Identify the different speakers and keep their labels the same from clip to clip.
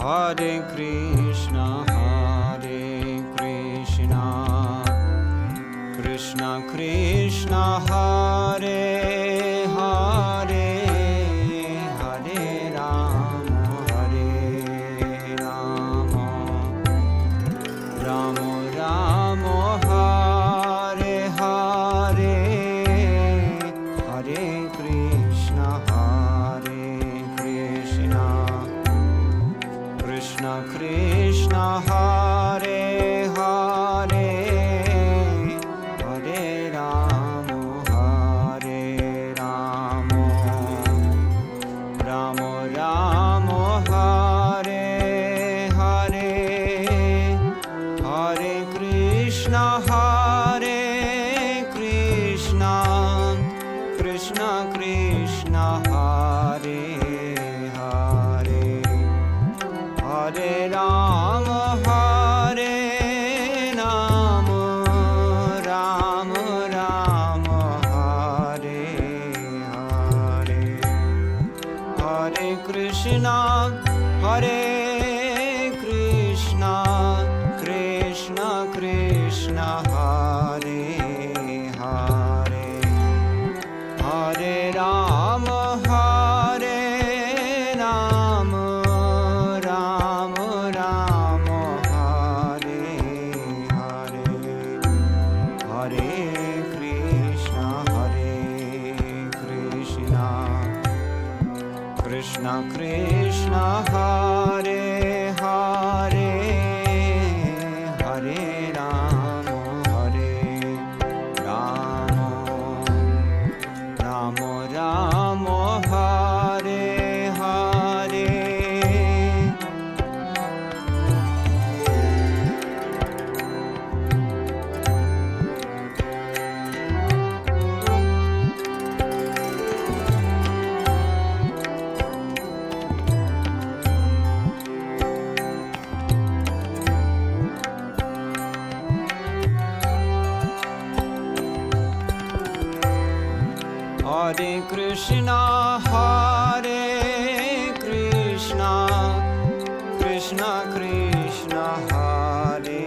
Speaker 1: Hare Krishna, Krishna Krishna, Hare Hare, Hare Rama, Rama Rama, Hare Hare, Hare Krishna, Krishna Krishna, Hare Hare, Hare Rama, Rama Rama, Hare Hare, Hare Krishna, Krishna Krishna, Hare Hare, Hare Rama, Rama Rama, Hare Hare, Hare Krishna, Krishna Krishna, Hare Hare, Hare Rama, Rama Rama, Hare Hare, Hare Krishna, Krishna Krishna, Hare Hare, Hare Rama, Rama Rama, Hare Hare. Hare Krishna, Krishna Krishna, Hare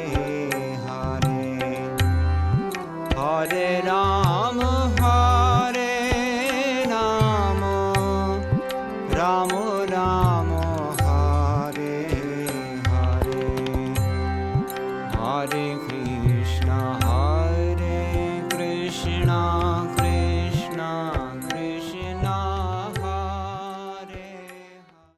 Speaker 1: Hare, Hare Rama, Rama Rama,